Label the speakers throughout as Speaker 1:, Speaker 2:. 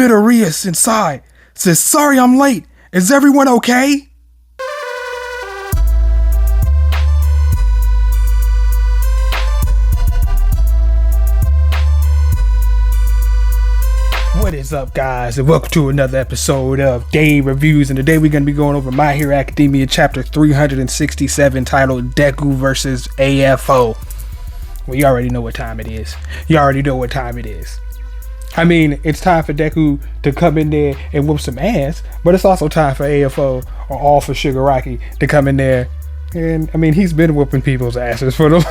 Speaker 1: Midoriya inside. Says, sorry I'm late. Is everyone okay? What is up, guys, and welcome to another episode of Day Reviews. And today we're going to be going over My Hero Academia chapter 367 titled Deku vs. AFO. Well, you already know what time it is. I mean, it's time for Deku to come in there and whoop some ass, but it's also time for AFO, or all for Shigaraki, to come in there. And I mean, he's been whooping people's asses for the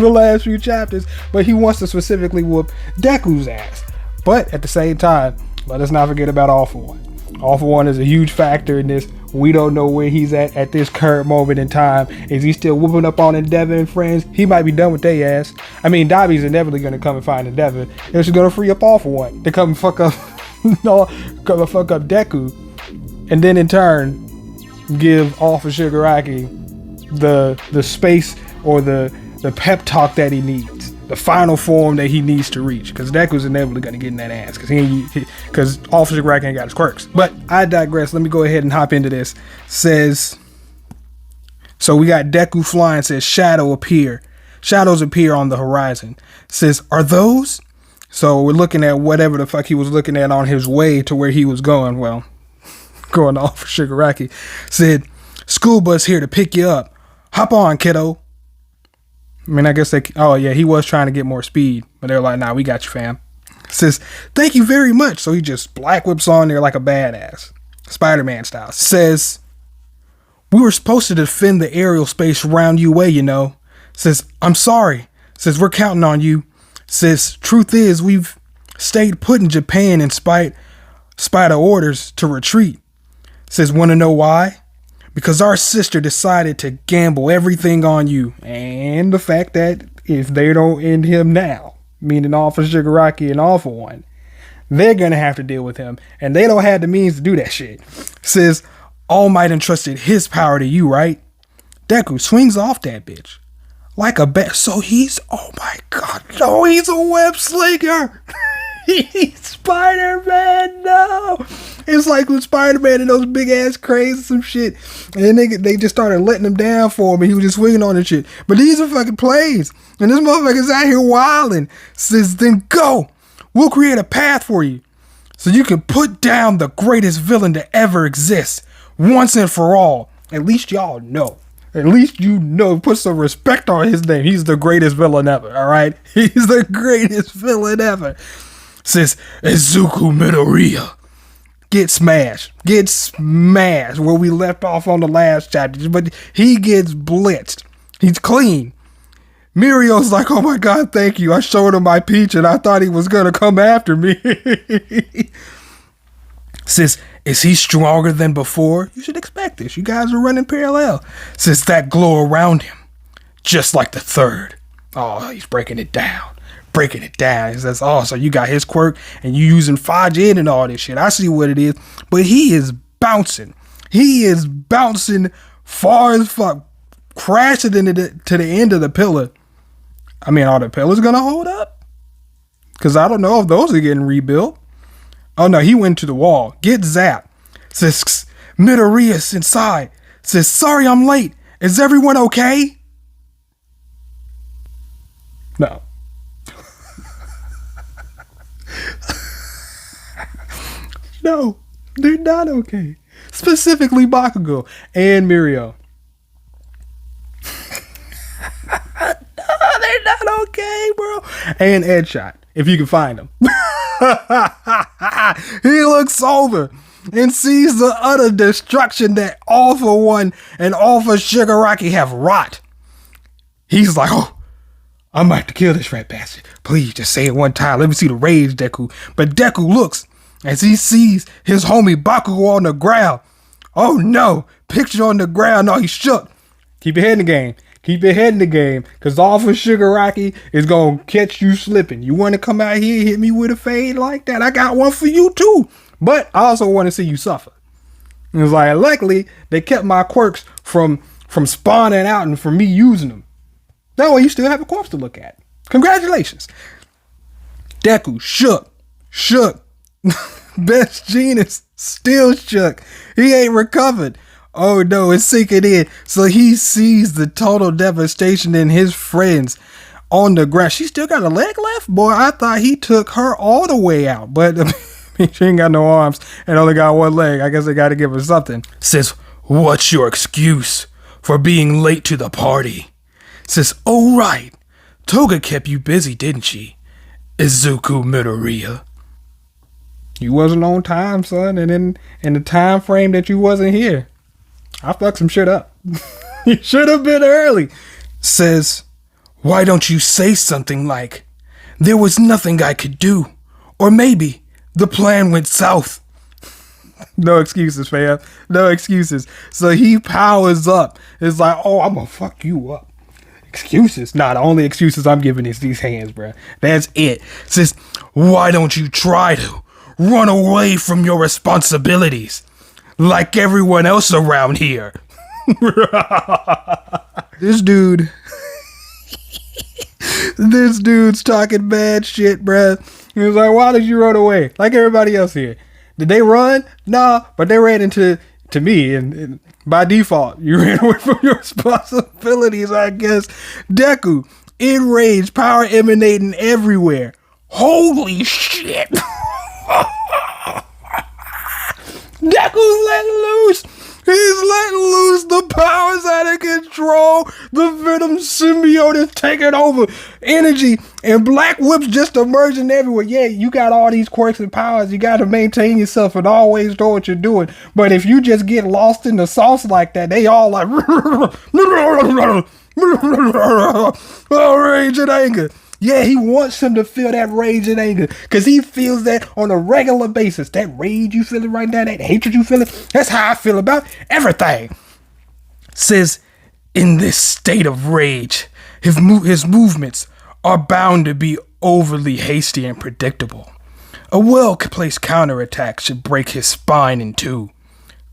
Speaker 1: last few chapters, but he wants to specifically whoop Deku's ass. But at the same time, let us not forget about All For One. All For One is a huge factor in this. We don't know where he's at this current moment in time. Is he still whooping up on Endeavor and friends? He might be done with their ass. I mean, Dabi's inevitably going to come and find Endeavor. They're just going to free up All For One to come and fuck up, Deku. And then in turn, give All For Shigaraki the space or the pep talk that he needs. The final form that he needs to reach, because Deku's inevitably going to get in that ass, because Officer Shigaraki ain't got his quirks. But I digress. Let me go ahead and hop into this. So we got Deku flying. Says shadows appear on the horizon. Says, are those? So we're looking at whatever the fuck he was looking at on his way to where he was going. Well, going off for Shigaraki. Said, school bus here to pick you up. Hop on, kiddo. I mean, I guess he was trying to get more speed, but they're like, nah, we got you, fam. Says, thank you very much. So he just black whips on there like a badass, Spider-Man style. Says, we were supposed to defend the aerial space around UA, you know. Says, I'm sorry. Says, we're counting on you. Says, truth is, we've stayed put in Japan in spite of orders to retreat. Says, want to know why? Because our sister decided to gamble everything on you. And the fact that if they don't end him now, meaning All For Shigaraki and All For One, they're going to have to deal with him. And they don't have the means to do that shit. Says, All Might entrusted his power to you, right? Deku swings off that bitch like a bat. So he's, oh my god, no, he's a web slinger. He's Spider-Man, no. It's like with Spider-Man and those big ass cranes and some shit. And then they just started letting him down for him and he was just swinging on and shit. But these are fucking planes. And this motherfucker's out here wilding. Says, then go. We'll create a path for you. So you can put down the greatest villain to ever exist. Once and for all. At least y'all know. At least you know. Put some respect on his name. He's the greatest villain ever, alright? He's the greatest villain ever. Says, Izuku Midoriya. Get smashed where we left off on the last chapter, but he gets blitzed. He's clean. Mirio's like, oh my god, thank you. I showed him my peach and I thought he was gonna come after me. Says, is he stronger than before? You should expect this. You guys are running parallel. Says, that glow around him, just like the third. Oh, he's breaking it down. He says, oh, so you got his quirk and you using Fajin and all this shit. I see what it is. But he is bouncing. Far as fuck. Crashing to the end of the pillar. I mean, are the pillars going to hold up? Because I don't know if those are getting rebuilt. Oh, no, he went to the wall. Get zapped. Says, Midoriya inside. Says, sorry I'm late. Is everyone okay? No. No, they're not okay. Specifically Bakugo and Mirio. No, they're not okay, bro. And Edshot, if you can find him. He looks over and sees the utter destruction that All For One and All For Shigaraki have wrought. He's like, oh, I'm about to kill this rat bastard. Please, just say it one time. Let me see the rage, Deku. But Deku looks as he sees his homie Bakugo on the ground. Oh no, picture on the ground. No, he's shook. Keep your head in the game. Because All For Shigaraki is going to catch you slipping. You want to come out here and hit me with a fade like that? I got one for you too. But I also want to see you suffer. And it's like, luckily, they kept my quirks from spawning out and from me using them. That way you still have a corpse to look at. Congratulations. Deku shook. Best Jean is still shook. He ain't recovered. Oh no, it's sinking in. So he sees the total devastation in his friends on the ground. She still got a leg left? Boy, I thought he took her all the way out. But she ain't got no arms and only got one leg. I guess they got to give her something. Says, what's your excuse for being late to the party? Says, oh right. Toga kept you busy, didn't she? Izuku Midoriya. You wasn't on time, son. And in the time frame that you wasn't here, I fucked some shit up. You should have been early. Says, why don't you say something like, there was nothing I could do. Or maybe the plan went south. No excuses, fam. No excuses. So he powers up. It's like, oh, I'm gonna fuck you up. Excuses? Nah, the only excuses I'm giving is these hands, bruh. That's it. Says, why don't you try to run away from your responsibilities like everyone else around here? This dude's talking bad shit, bruh. He was like, why did you run away like everybody else here? Did they run? Nah, but they ran into me, and by default, you ran away from your responsibilities, I guess. Deku, enraged, power emanating everywhere. Holy shit! Deku's letting loose. He's letting loose. The power's out of control. The Venom symbiote is taking over. Energy and Black Whip's just emerging everywhere. Yeah, you got all these quirks and powers. You got to maintain yourself and always know what you're doing. But if you just get lost in the sauce like that, they all like rage and anger. Yeah, he wants him to feel that rage and anger because he feels that on a regular basis. That rage you feeling right now, that hatred you feeling, that's how I feel about everything. Says, in this state of rage, his movements are bound to be overly hasty and predictable. A well-placed counterattack should break his spine in two.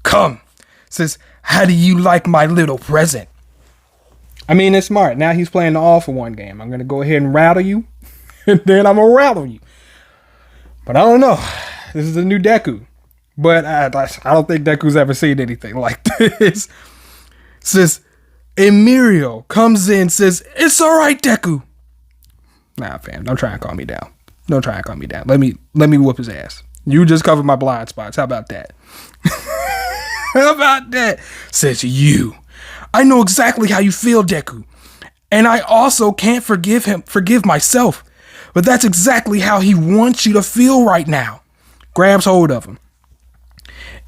Speaker 1: Come, says, how do you like my little present? I mean, it's smart. Now he's playing the all for one game. I'm going to go ahead and rattle you, and then I'm going to rattle you. But I don't know. This is a new Deku. But I don't think Deku's ever seen anything like this. Says, Emirio comes in, says, it's all right, Deku. Nah, fam, don't try and calm me down. Don't try and calm me down. Let me whoop his ass. You just cover my blind spots. How about that? How about that? Says, I know exactly how you feel, Deku. And I also can't forgive myself. But that's exactly how he wants you to feel right now. Grabs hold of him.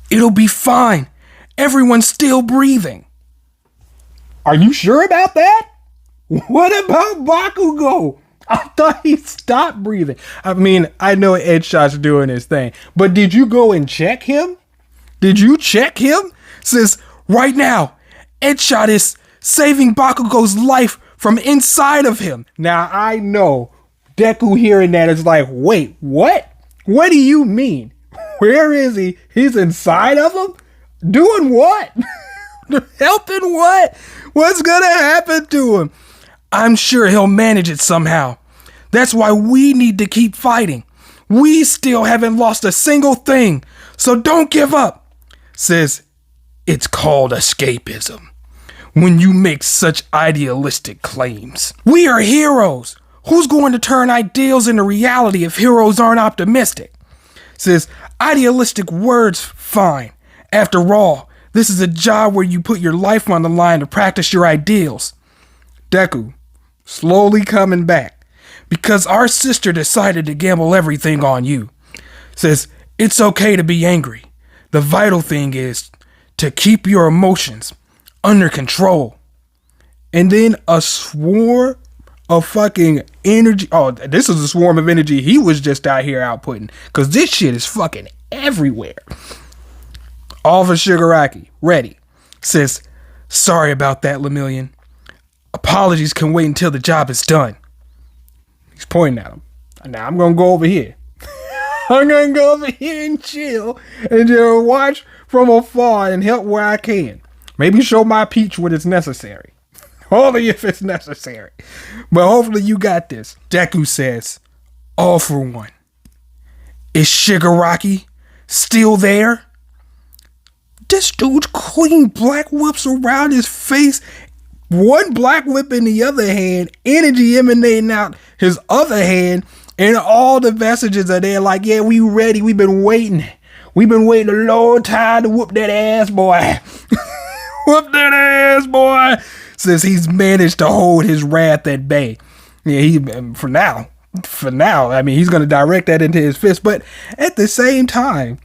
Speaker 1: It'll be fine. Everyone's still breathing. Are you sure about that? What about Bakugo? I thought he stopped breathing. I mean, I know Edshot's doing his thing. But did you go and check him? Did you check him? Says, right now, Edshot is saving Bakugo's life from inside of him. Now, I know Deku hearing that is like, wait, what? What do you mean? Where is he? He's inside of him? Doing what? Helping what? What's gonna happen to him? I'm sure he'll manage it somehow. That's why we need to keep fighting. We still haven't lost a single thing, so don't give up. Says, it's called escapism when you make such idealistic claims. We are heroes. Who's going to turn ideals into reality if heroes aren't optimistic? Says, idealistic words, fine. After all, this is a job where you put your life on the line to practice your ideals. Deku, slowly coming back, because our sister decided to gamble everything on you. Says, it's okay to be angry. The vital thing is to keep your emotions under control. And then a swarm of fucking energy. Oh, this is a swarm of energy he was just out here outputting. Because this shit is fucking everywhere. All for Shigaraki. Ready. Says, sorry about that, Lemillion. Apologies can wait until the job is done. He's pointing at him. Now I'm going to go over here. I'm going to go over here and chill. And just watch from afar and help where I can. Maybe show my peach when it's necessary. Only if it's necessary. But hopefully you got this. Deku says, all for one. Is Shigaraki still there. This dude's clean black whips around his face. One black whip in the other hand, energy emanating out his other hand, and all the messages are there like, yeah, we ready. We've been waiting. We've been waiting a long time to whoop that ass, boy. Whoop that ass, boy. Since he's managed to hold his wrath at bay. Yeah, for now, I mean, he's going to direct that into his fist. But at the same time,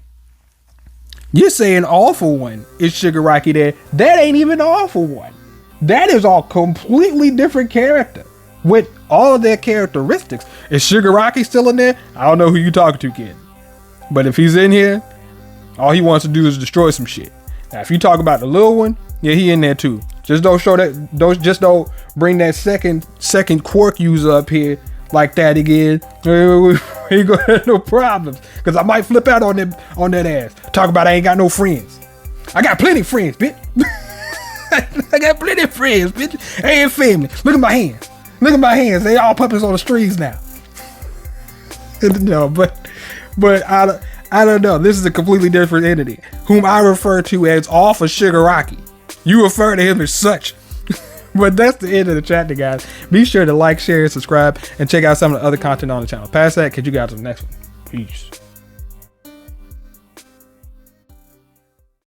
Speaker 1: you're saying awful one is Shigaraki there. That ain't even an awful one. That is all completely different character with all of their characteristics. Is Shigaraki still in there? I don't know who you talking to, kid. But if he's in here, all he wants to do is destroy some shit. Now, if you talk about the little one, yeah, he in there too. Just don't show that. Just don't bring that second quirk user up here like that again. He gonna have no problems. Cause I might flip out on that ass. Talk about I ain't got no friends. I got plenty of friends, bitch. I got plenty of friends, bitch. I ain't family. Look at my hands. Look at my hands. They all puppets on the strings now. No, but I don't know. This is a completely different entity, whom I refer to as Alpha Shigaraki. You refer to him as such. But that's the end of the chapter, guys. Be sure to like, share, and subscribe, and check out some of the other content on the channel. Past that, catch you guys on the next one. Peace.